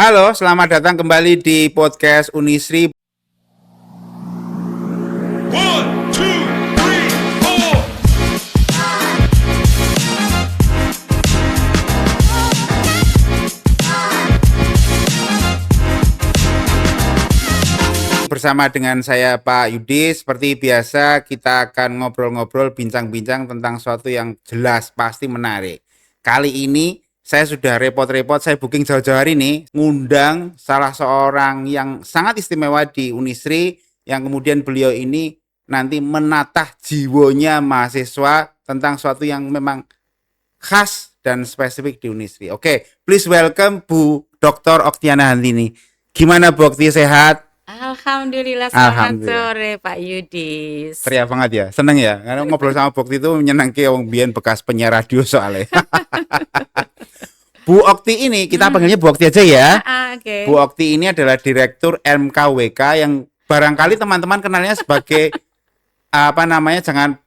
Halo, selamat datang kembali di podcast Unisri. One, two, three, four. Bersama dengan saya Pak Yudi. Seperti biasa kita akan ngobrol-ngobrol, bincang-bincang tentang sesuatu yang jelas pasti menarik. Kali ini saya sudah repot-repot, saya booking jauh-jauh hari ini, ngundang salah seorang yang sangat istimewa di Unisri, yang kemudian beliau ini nanti menatah jiwonya mahasiswa tentang sesuatu yang memang khas dan spesifik di Unisri. Oke, please welcome Bu Dr. Oktiana Handini. Gimana Bu Okti, sehat? Alhamdulillah, selamat Alhamdulillah. sore Pak Yudis. Ceria banget ya, seneng ya. Karena ngobrol sama Bu Okti itu menyenangkan, wong biyen bekas penyiar radio soalnya. Bu Okti ini kita panggilnya Bu Okti aja ya. Oke. Bu Okti ini adalah Direktur MKWK yang barangkali teman-teman kenalnya sebagai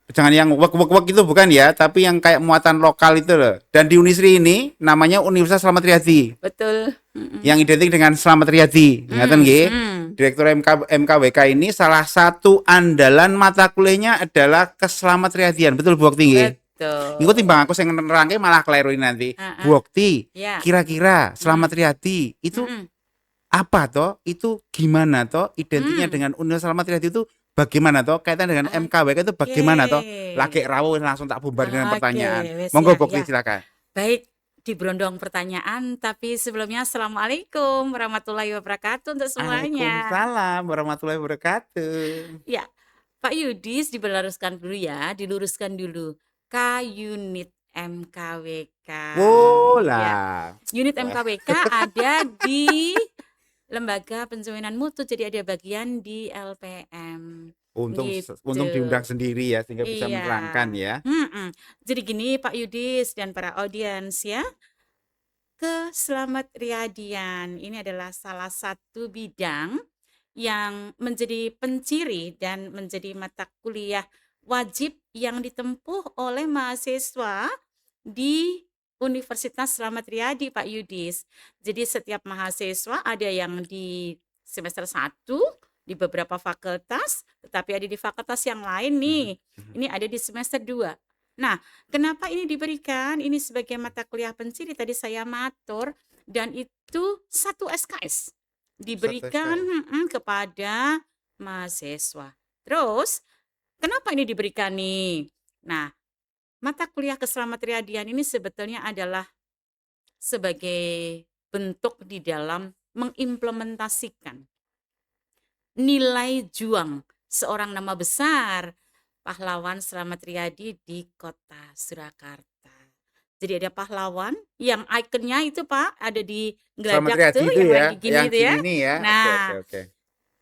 jangan yang wek itu bukan ya, tapi yang kayak muatan lokal itu loh. Dan di Unisri ini namanya Universitas Slamet Riyadi. Betul. Yang identik dengan Slamet Riyadi. Ngaten nggih? Direktur MKWK ini salah satu andalan mata kuliahnya adalah Keslamet Riyadian. Betul Bu Okti nggih? Betul. Iku timbang aku sing nerangke malah kleruin nanti. Bu Okti, Ya. kira-kira Slamet Riyadi itu apa toh? Itu gimana toh? Identiknya dengan Universitas Slamet Riyadi itu bagaimana toh? Kaitan dengan MKWK itu bagaimana toh? Laki rawuh langsung tak bubar dengan pertanyaan. wes Monggo ya, Bu Okti ya. silakan. Baik, diberondong pertanyaan, tapi sebelumnya Assalamualaikum warahmatullahi wabarakatuh untuk semuanya. Waalaikumsalam warahmatullahi wabarakatuh. Ya, Pak Yudis diluruskan dulu. K-Unit MKWK. Oh Ya. lah. Unit MKWK ada di Lembaga Pencerminan Mutu, jadi ada bagian di LPM. Untung Gitu. diundang sendiri ya sehingga bisa Iya. menerangkan ya. Jadi gini Pak Yudis dan para audiens ya, Keslamet Riyadian ini adalah salah satu bidang yang menjadi penciri dan menjadi mata kuliah wajib yang ditempuh oleh mahasiswa di Universitas Slamet Riyadi Pak Yudis. Jadi setiap mahasiswa ada yang di semester 1 di beberapa fakultas, tetapi ada di fakultas yang lain nih. Ini ada di semester 2. Nah, kenapa ini diberikan? Ini sebagai mata kuliah penciri tadi saya matur, dan itu 1 SKS diberikan kepada mahasiswa. Terus, kenapa ini diberikan nih? Nah, mata kuliah Keslamet Riyadian ini sebetulnya adalah sebagai bentuk di dalam mengimplementasikan nilai juang seorang nama besar pahlawan Slamet Riyadi di kota Surakarta. Jadi ada pahlawan yang ikonnya itu Pak ada di Slamet geladak Riyadi tuh itu yang ya, lagi gini yang itu ya. gini ya. Nah, Oke.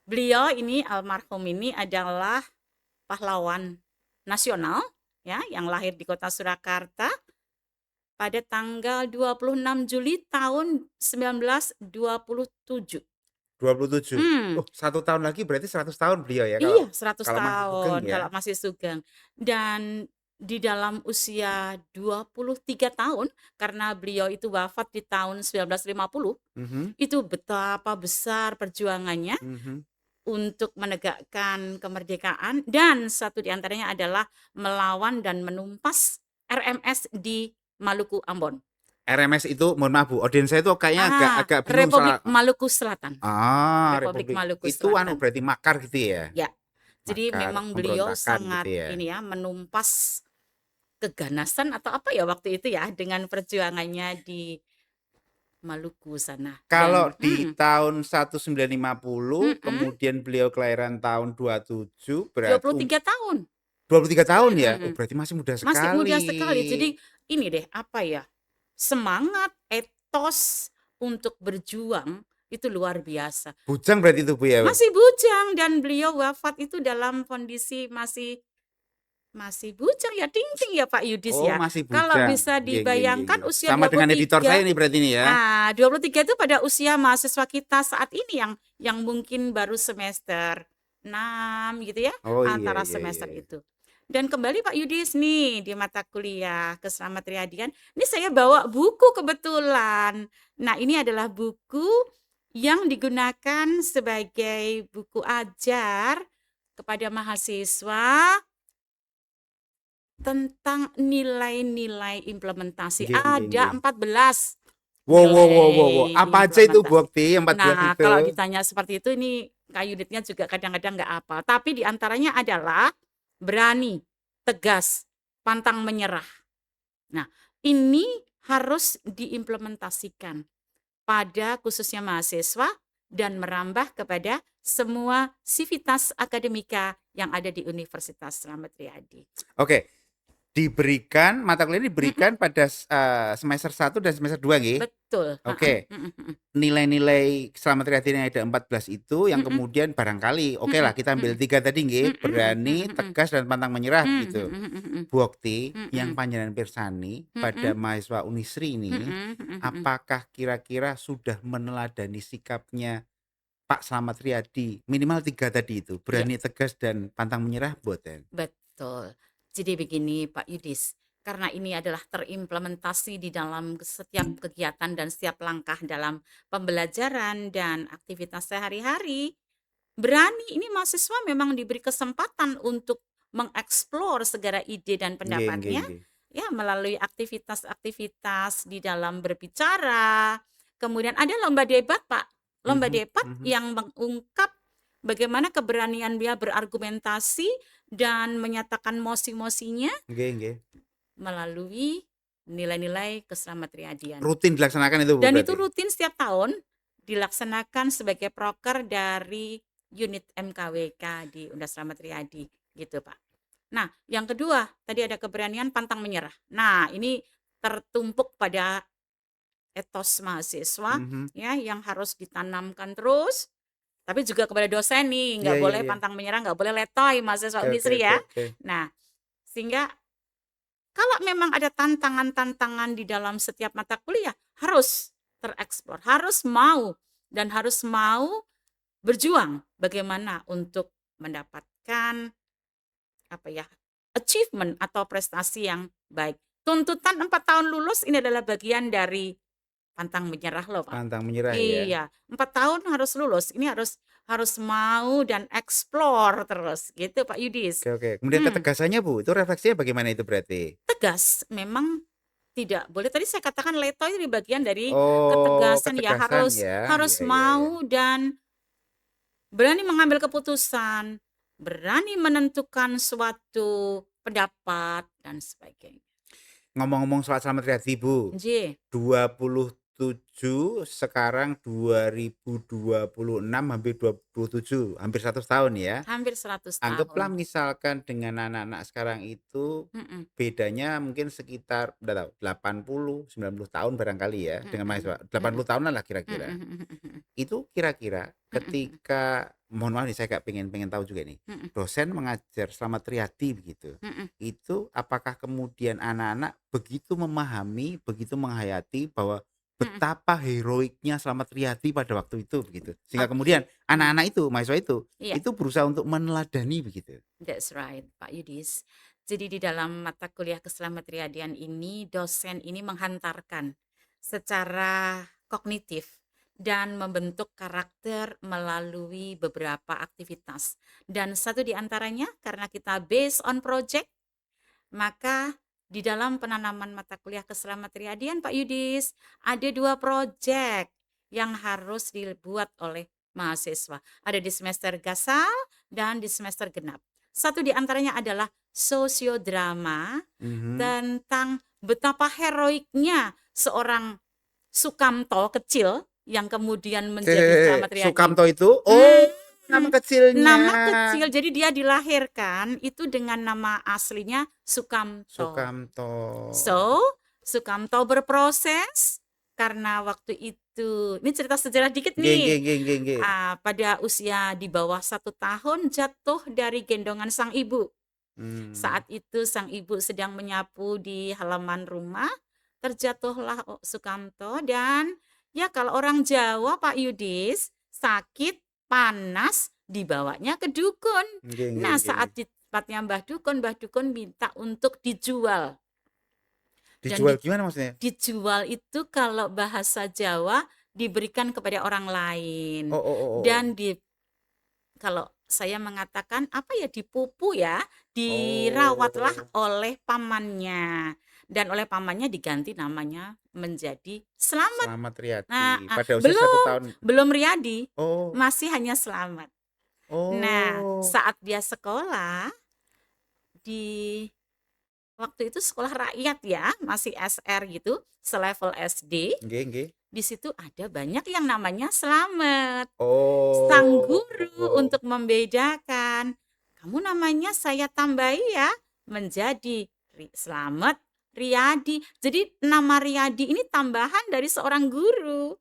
beliau ini almarhum ini adalah pahlawan nasional ya yang lahir di kota Surakarta pada tanggal 26 Juli tahun 1927. 27. Oh, 1 tahun lagi berarti 100 tahun beliau ya Iya, 100 kalau masih sugeng tahun ya. kalau masih sugeng. Dan di dalam usia 23 tahun karena beliau itu wafat di tahun 1950, itu betapa besar perjuangannya untuk menegakkan kemerdekaan, dan satu di antaranya adalah melawan dan menumpas RMS di Maluku Ambon. RMS itu mohon maaf Bu, audiens saya itu kayaknya agak bingung Republik soal Maluku Selatan. Republik Maluku itu Selatan. berarti makar gitu ya. Ya. Jadi Makar, memang beliau pemberontakan sangat gitu ya. ini ya menumpas keganasan atau apa ya waktu itu ya dengan perjuangannya di Maluku sana. Kalau Dan, di tahun 1950 kemudian beliau kelahiran tahun 27 berarti 23 tahun. 23 tahun ya. Oh, berarti masih muda sekali. Masih muda sekali. Jadi ini deh apa ya? Semangat, etos untuk berjuang itu luar biasa. Bujang berarti itu Bu ya. Masih bujang dan beliau wafat itu dalam kondisi masih bujang ya, ting-ting ya Pak Yudis Oh, ya. masih Kalau bujang. bisa Iya. dibayangkan usia Sama dengan editor 23. saya ini berarti ini ya. 23 itu pada usia mahasiswa kita saat ini yang mungkin baru semester 6 gitu ya, Oh, iya, antara iya, semester iya. itu. Dan kembali Pak Yudis nih di mata kuliah Keslamet Riyadian, ini saya bawa buku kebetulan. Nah, ini adalah buku yang digunakan sebagai buku ajar kepada mahasiswa tentang nilai-nilai implementasi. Nggih, nggih, Ada nggih. 14 Wow, wow, wow, wow, wow. nilai Apa aja itu, Bu implementasi. Okti, yang 14 Nah, itu? kalau ditanya seperti itu, ini Kak Yuditnya juga kadang-kadang nggak hafal. Tapi diantaranya adalah berani, tegas, pantang menyerah. Nah, ini harus diimplementasikan pada khususnya mahasiswa dan merambah kepada semua sivitas akademika yang ada di Universitas Slamet Riyadi. Oke, mata kuliah ini Mm-mm, diberikan pada semester 1 dan semester 2 nggih? betul. Oke. Mm-mm, mm-mm, Nilai-nilai Slamet Riyadi yang ada 14 itu yang mm-mm, kemudian barangkali oke mm-mm, lah kita ambil mm-mm, 3 tadi nggih, mm-mm, berani, mm-mm, tegas dan pantang menyerah gitu. mm-mm, mm-mm, Bu Okti, yang mm-mm, panjenengan pirsani pada mm-mm, mahasiswa Unisri ini, mm-mm, mm-mm. apakah kira-kira sudah meneladani sikapnya Pak Slamet Riyadi minimal 3 tadi itu, Iya, berani, tegas dan pantang menyerah mboten? betul. Jadi begini Pak Yudis, karena ini adalah terimplementasi di dalam setiap kegiatan dan setiap langkah dalam pembelajaran dan aktivitas sehari-hari, berani ini mahasiswa memang diberi kesempatan untuk mengeksplor segala ide dan Nggih, nggih, pendapatnya nggih. ya melalui aktivitas-aktivitas di dalam berbicara. Kemudian ada lomba debat, Pak. Lomba Mhm, debat mhm. yang mengungkap bagaimana keberanian dia berargumentasi dan menyatakan mosi-mosinya Nggih, nggih. melalui nilai-nilai keselamatriyadian. Rutin dilaksanakan itu, Bu, Dan itu berarti? rutin setiap tahun dilaksanakan sebagai proker dari unit MKWK di Universitas Slamet Riyadi gitu, Pak. Nah, yang kedua, tadi ada keberanian pantang menyerah. Nah, ini tertumpuk pada etos mahasiswa Mhm. ya yang harus ditanamkan terus, tapi juga kepada dosen nih, Iya, nggak iya, boleh iya. pantang menyerah, nggak boleh letoy mahasiswa Oke, oke, Unisri oke, ya. oke. Nah, sehingga kalau memang ada tantangan-tantangan di dalam setiap mata kuliah, harus tereksplor, harus mau dan harus mau berjuang bagaimana untuk mendapatkan apa ya, achievement atau prestasi yang baik. Tuntutan 4 tahun lulus ini adalah bagian dari pantang menyerah loh, Pak. Pantang menyerah ya. Iya, 4 tahun harus lulus. Ini harus harus mau dan explore terus gitu, Pak Yudis. Oke, oke. Kemudian Hmm. ketegasannya, Bu, itu refleksinya bagaimana itu berarti? Tegas, memang tidak boleh. Tadi saya katakan letoy ini bagian dari Oh, ketegasan ya, ketegasan harus ya. harus Iya, iya, iya. mau dan berani mengambil keputusan, berani menentukan suatu pendapat dan sebagainya. Ngomong-ngomong soal Slamet Riyadi, Bu, J, 27 sekarang 2026 hampir 27, hampir 100 tahun ya. hampir 100 Anggaplah tahun. misalkan dengan anak-anak sekarang itu Mm-mm, bedanya mungkin sekitar enggak tahu 80, 90 tahun barangkali ya dengan mm-mm, mahasiswa. 80 mm-mm, tahunan lah kira-kira. mm-mm, mm-mm, Itu kira-kira mm-mm, ketika mohon maaf nih saya pengen tahu juga nih. mm-mm, Dosen mengajar Slamet Riyadi begitu. mm-mm, Itu apakah kemudian anak-anak begitu memahami, begitu menghayati bahwa mm-mm. betapa heroiknya Slamet Riyadi pada waktu itu begitu. Sehingga kemudian Oke, anak-anak itu, mahasiswa iya, itu berusaha untuk meneladani begitu. that's right, Pak Yudis. Jadi di dalam mata kuliah keselamatriyadian ini, dosen ini menghantarkan secara kognitif dan membentuk karakter melalui beberapa aktivitas. Dan satu di antaranya karena kita based on project, maka di dalam penanaman mata kuliah keselamatriyadian Pak Yudis, ada 2 project yang harus dibuat oleh mahasiswa. Ada di semester gasal dan di semester genap. Satu di antaranya adalah sosiodrama Mhm. tentang betapa heroiknya seorang Sukamto kecil yang kemudian menjadi Slamet Riyadi. Sukamto itu oh nama Hmm, kecilnya. nama kecil, jadi dia dilahirkan itu dengan nama aslinya Sukamto. Sukamto. So, Sukamto berproses karena waktu itu, ini cerita sejarah dikit Nggih, nih. nggih, nggih, nggih, nggih. Pada usia di bawah 1 tahun jatuh dari gendongan sang ibu. Saat itu sang ibu sedang menyapu di halaman rumah, terjatuhlah Sukamto dan ya kalau orang Jawa Pak Yudis, sakit, panas, dibawanya ke dukun. Nggih, nggih, Nah, nggih. saat di tempatnya Mbah Dukun minta untuk dijual. Dan Dijual gimana maksudnya? dijual itu kalau bahasa Jawa diberikan kepada orang lain. Oh, oh, oh, oh. Dan kalau saya mengatakan apa ya, dipupu ya, dirawatlah Oh, oleh pamannya, dan oleh pamannya diganti namanya menjadi Slamet. Selamat Nah, Riyadi. Pada usia 1 belum tahun. belum Riyadi, Oh, masih hanya Slamet. Nah, oh. saat dia sekolah di waktu itu sekolah rakyat ya, masih SR gitu, selevel SD, Nggih, nggih. di situ ada banyak yang namanya Slamet. Sang guru Oh. untuk membedakan, kamu namanya saya tambahi ya menjadi Slamet Riyadi. Jadi nama Riyadi ini tambahan dari seorang guru.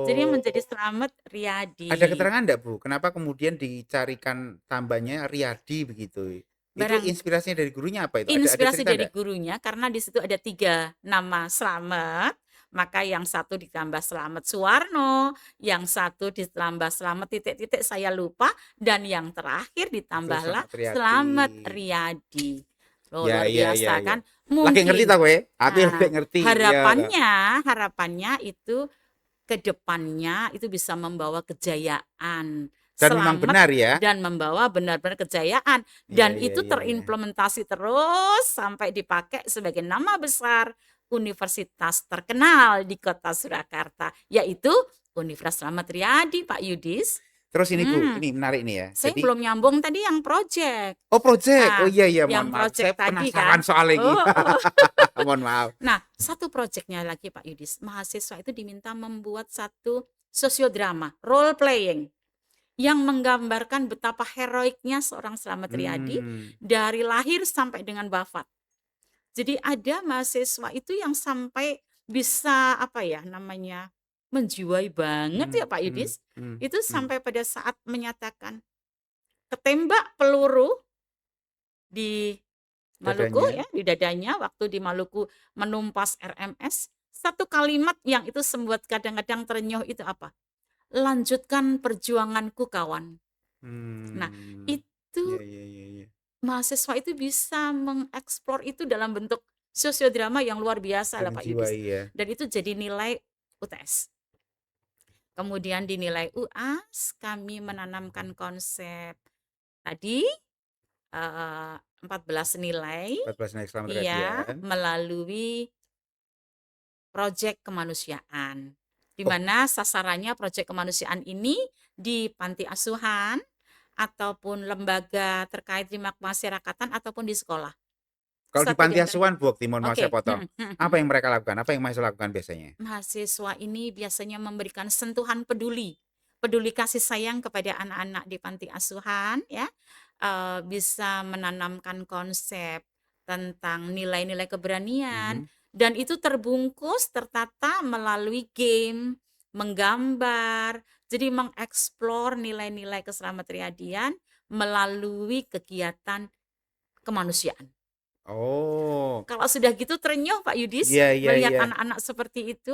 Jadi menjadi Oh. Slamet Ada Riyadi. keterangan enggak, Bu? Kenapa kemudian dicarikan tambahnya Riyadi begitu? Itu Barang inspirasinya dari gurunya apa itu? Ada Inspirasi cerita dari enggak? gurunya karena di situ ada 3 nama Slamet, maka yang satu ditambah Slamet Suwarno, yang satu ditambah Slamet titik-titik saya lupa, dan yang terakhir Terus ditambahlah Selamat Riyadi. Slamet Riyadi. Oh, Ya, luar iya, iya, biasa iya. kan? Lagi ngerti Mungkin ta kowe? Aku lagi nah, ngerti. Iya ta. harapannya itu ke depannya itu bisa membawa kejayaan, Dan memang selamat benar ya. dan membawa benar-benar kejayaan, Iya, dan iya, itu iya, iya. terimplementasi terus sampai dipakai sebagai nama besar universitas terkenal di kota Surakarta, yaitu Universitas Slamet Riyadi, Pak Yudis. Terus ini Bu, Hmm, ini menarik nih ya. saya Jadi belum nyambung tadi yang project. oh project. Oh Ah, iya, iya, mohon yang maaf. Saya project tadi penasaran kan. soal ini. Oh. Mohon maaf. Nah, satu proyeknya lagi Pak Yudis, mahasiswa itu diminta membuat satu sosiodrama, role playing, yang menggambarkan betapa heroiknya seorang Slamet Riyadi Hmm. dari lahir sampai dengan wafat. Jadi ada mahasiswa itu yang sampai bisa apa ya namanya, menjiwai banget Hmm, ya Pak hmm, Yudis. hmm, Itu hmm. sampai pada saat menyatakan ketembak peluru di Maluku Dadanya. ya, di dadanya waktu di Maluku menumpas RMS, satu kalimat yang itu membuat kadang-kadang terenyuh itu apa? Lanjutkan perjuanganku kawan. Nah, Hmm. itu Iya, iya, iya, iya. mahasiswa itu bisa mengeksplor itu dalam bentuk sosiodrama yang luar biasa lah Dan Pak Yudis. jiwai ya. Dan itu jadi nilai UTS. Kemudian di nilai UAS kami menanamkan konsep tadi 14 nilai 14 naik Selamat iya Riyadian. melalui proyek kemanusiaan. Di Oh, mana sasarannya proyek kemanusiaan ini di panti asuhan ataupun lembaga terkait di masyarakatan ataupun di sekolah. kalau di Satu di panti antara asuhan Bu Okti, mohon maaf saya oke, potong. Apa yang mereka lakukan? Apa yang mahasiswa lakukan biasanya? mahasiswa ini biasanya memberikan sentuhan peduli, peduli kasih sayang kepada anak-anak di panti asuhan ya, bisa menanamkan konsep tentang nilai-nilai keberanian, Mhm. dan itu terbungkus, tertata melalui game, menggambar, jadi mengeksplor nilai-nilai keselamatriyadian melalui kegiatan kemanusiaan. Oh, Kalau sudah gitu terenyuh Pak Yudis, iya, iya, melihat iya. anak-anak seperti itu,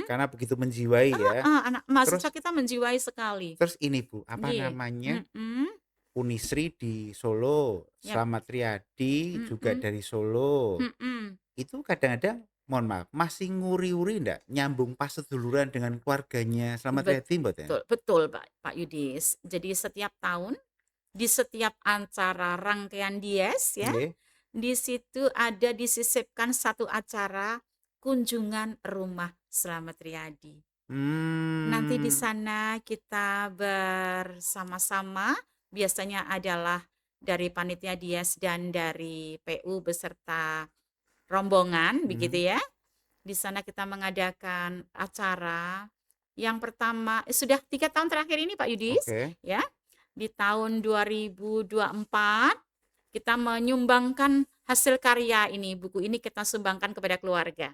Karena begitu menjiwai ya. anak mahasiswa Terus kita menjiwai sekali. terus ini Bu, apa Nggih, namanya, mhm, Unisri di Solo, yap, Slamet Riyadi juga mhm, dari Solo. mhm, Itu kadang-kadang, mohon maaf, masih nguri-uri ndak nyambung pas seduluran dengan keluarganya Slamet Riyadi mboten? betul betul Pak Yudis. Jadi setiap tahun, di setiap acara rangkaian Dies ya, Nggih. di situ ada disisipkan satu acara kunjungan rumah Slamet Riyadi. Nanti di Mmm. sana kita bersama-sama, biasanya adalah dari panitia Dies dan dari PU beserta rombongan Mhm. begitu ya. Di sana kita mengadakan acara yang pertama sudah 3 tahun terakhir ini Pak Yudis Oke. ya. Di tahun 2024 kita menyumbangkan hasil karya ini, buku ini kita sumbangkan kepada keluarga.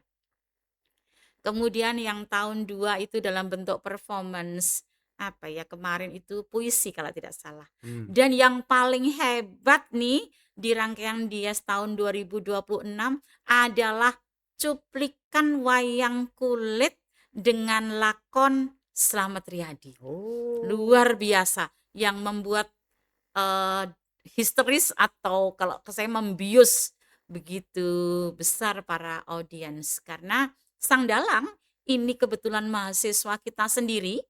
Kemudian yang tahun 2 itu dalam bentuk performance, apa ya, kemarin itu puisi kalau tidak salah. Mmm. Dan yang paling hebat nih di rangkaian Dies tahun 2026 adalah cuplikan wayang kulit dengan lakon Slamet Riyadi. Oh. Luar biasa yang membuat Eee, histeris atau kalau saya membius begitu besar para audiens karena sang dalang ini kebetulan mahasiswa kita sendiri,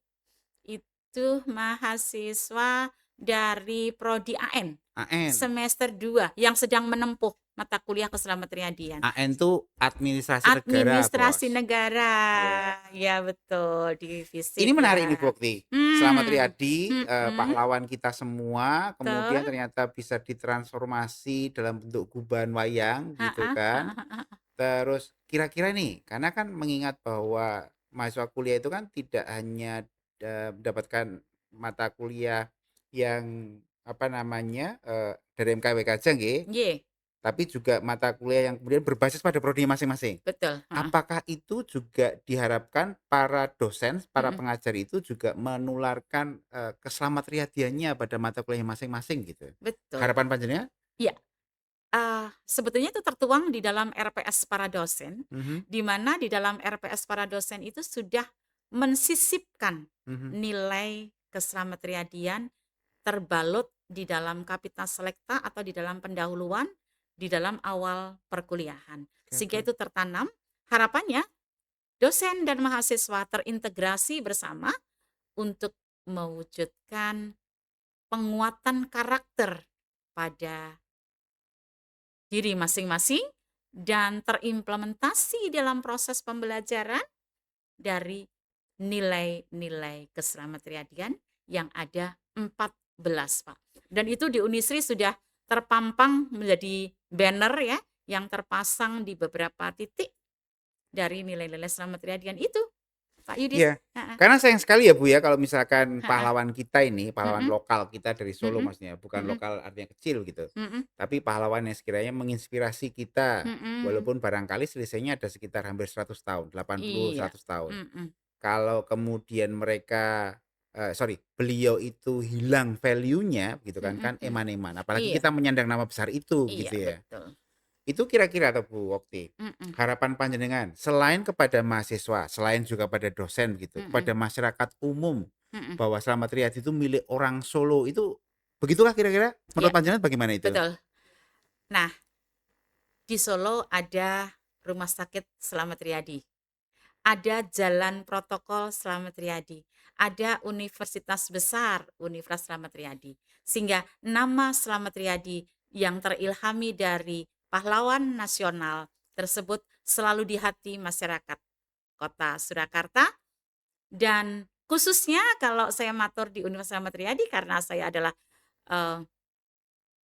itu mahasiswa dari Prodi AN, AN. semester 2 yang sedang menempuh mata kuliah keselamatriyadian. AN tuh administrasi negara, Administrasi Bos. negara, Ya. ya betul, di Ini fisik menarik nih, ya. Bukti. Selamat Hmm, Riyadi, mm-mm, pahlawan kita semua, kemudian betul. ternyata bisa ditransformasi dalam bentuk guban wayang gitu Ha-ah, kan. ha-ah, ha-ah. Terus kira-kira nih, karena kan mengingat bahwa mahasiswa kuliah itu kan tidak hanya mendapatkan mata kuliah yang apa namanya dari MKWK aja nggih, Ye, tapi juga mata kuliah yang kemudian berbasis pada prodi masing-masing. betul. Ha-ah. Apakah itu juga diharapkan para dosen, para Mm-mm, pengajar itu juga menularkan keselamatriyadiannya pada mata kuliah masing-masing gitu? betul. Harapan panjenengan? Ya, sebetulnya itu tertuang di dalam RPS para dosen, Mhm, di mana di dalam RPS para dosen itu sudah mensisipkan mhm. nilai keselamatriyadian terbalut di dalam kapita selekta atau di dalam pendahuluan di dalam awal perkuliahan. Oke, Sehingga oke. itu tertanam, harapannya dosen dan mahasiswa terintegrasi bersama untuk mewujudkan penguatan karakter pada diri masing-masing dan terimplementasi dalam proses pembelajaran dari nilai-nilai keselamatriyadian yang ada 14, Pak. Dan itu di Unisri sudah terpampang menjadi banner ya, yang terpasang di beberapa titik dari nilai-nilai keselamatriyadian itu, Pak Yudis. Iya, Heeh, karena sayang sekali ya Bu ya kalau misalkan heeh, pahlawan kita ini, pahlawan mhm, lokal kita dari Solo mhm, maksudnya, bukan mhm, lokal artinya kecil gitu. mhm, Tapi pahlawan yang sekiranya menginspirasi kita, mhm. walaupun barangkali selisihnya ada sekitar hampir 100 tahun, 80, Iya, 100 tahun. mhm, Kalau kemudian mereka sorry, beliau itu hilang value-nya gitu kan, mhm, kan mhm. eman-eman. Apalagi Iya, kita menyandang nama besar itu iya, gitu ya. betul. Itu kira-kira tuh Bu Okti, Mhm, harapan panjenengan selain kepada mahasiswa, selain juga pada dosen gitu, mhm, kepada masyarakat umum mhm. bahwa Slamet Riyadi itu milik orang Solo itu begitukah kira-kira? Menurut Iya, panjenengan bagaimana itu? betul. Nah, di Solo ada Rumah Sakit Slamet Riyadi, ada Jalan Protokol Slamet Riyadi, ada Universitas Besar Universitas Slamet Riyadi. Sehingga nama Slamet Riyadi yang terilhami dari pahlawan nasional tersebut selalu di hati masyarakat Kota Surakarta dan khususnya kalau saya matur di Universitas Slamet Riyadi karena saya adalah eh,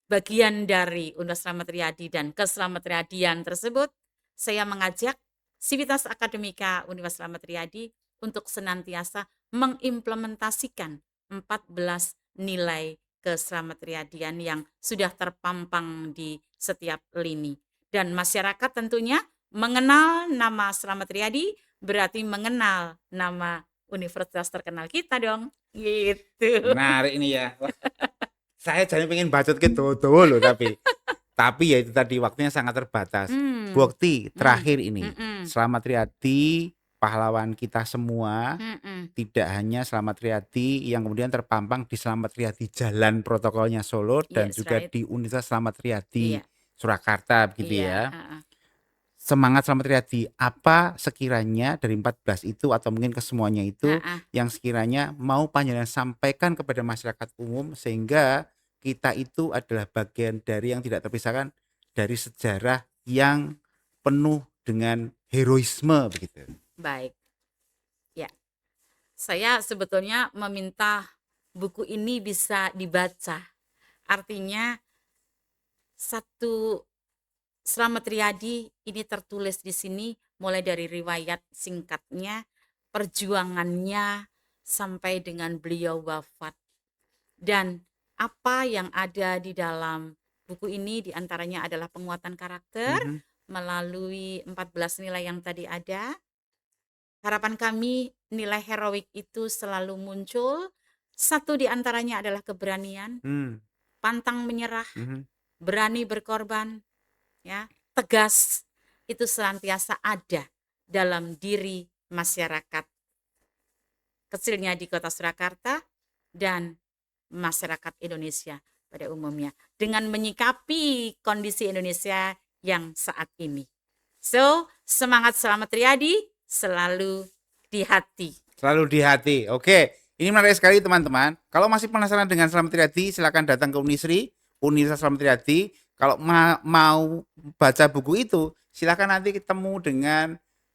bagian dari Universitas Slamet Riyadi dan Keslamet Riyadian tersebut, saya mengajak Sivitas Akademika Universitas Slamet Riyadi untuk senantiasa mengimplementasikan 14 nilai Keslamet Riyadian yang sudah terpampang di setiap lini. Dan masyarakat tentunya mengenal nama Slamet Riyadi berarti mengenal nama universitas terkenal kita dong. Gitu. Menarik ini ya. Wah, saya jadi pengen bacot ke dodo loh tapi ya itu tadi waktunya sangat terbatas. Hmm. Bukti Hmm. terakhir ini, Mm-mm. Slamet Riyadi pahlawan kita semua, Mm-mm. tidak hanya Slamet Riyadi yang kemudian terpampang di Slamet Riyadi Jalan Protokolnya Solo dan Yes, juga right. di Universitas Slamet Riyadi Iya, Surakarta begitu iya, ya. heeh. Semangat Slamet Riyadi, apa sekiranya dari 14 itu atau mungkin kesemuanya itu Heeh. yang sekiranya mau panjenengan sampaikan kepada masyarakat umum sehingga kita itu adalah bagian dari yang tidak terpisahkan dari sejarah yang penuh dengan heroisme begitu. Baik. Ya, saya sebetulnya meminta buku ini bisa dibaca. Artinya satu Slamet Riyadi ini tertulis di sini mulai dari riwayat singkatnya, perjuangannya sampai dengan beliau wafat. Dan apa yang ada di dalam buku ini diantaranya adalah penguatan karakter Mhm, melalui 14 nilai yang tadi ada. Harapan kami nilai heroik itu selalu muncul. Satu di antaranya adalah keberanian, hmm, pantang menyerah, mhm. berani berkorban, ya, tegas itu senantiasa ada dalam diri masyarakat kecilnya di Kota Surakarta dan masyarakat Indonesia pada umumnya dengan menyikapi kondisi Indonesia yang saat ini. So, semangat Slamet Riyadi selalu di hati. Selalu di hati. Oke, ini menarik sekali teman-teman. Kalau masih penasaran dengan Slamet Riyadi, silakan datang ke Unisri, Universitas Slamet Riyadi. Kalau mau baca buku itu, silakan nanti ketemu dengan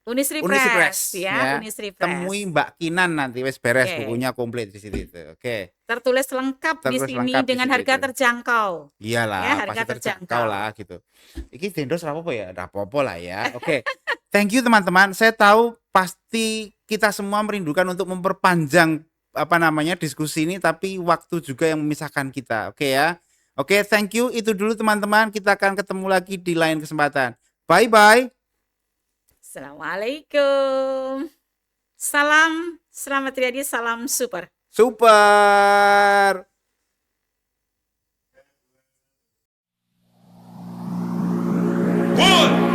Unisri Unisri Press Press, ya, ya. Unisri Press. Temui Mbak Kinan nanti, wes beres Oke. bukunya komplit di situ. Oke, Tertulis lengkap di Tertulis sini lengkap di dengan situ harga itu. terjangkau. Iyalah, Ya, harga pasti terjangkau terjangkau. lah gitu. Iki dendos apa ya? Nggak apa-apa lah ya. Oke. Thank you teman-teman. Saya tahu pasti kita semua merindukan untuk memperpanjang diskusi ini, tapi waktu juga yang memisahkan kita. Oke ya. Oke, thank you. Itu dulu teman-teman. Kita akan ketemu lagi di lain kesempatan. Bye bye. Assalamualaikum. Salam Slamet Riyadi, salam super. Super. One,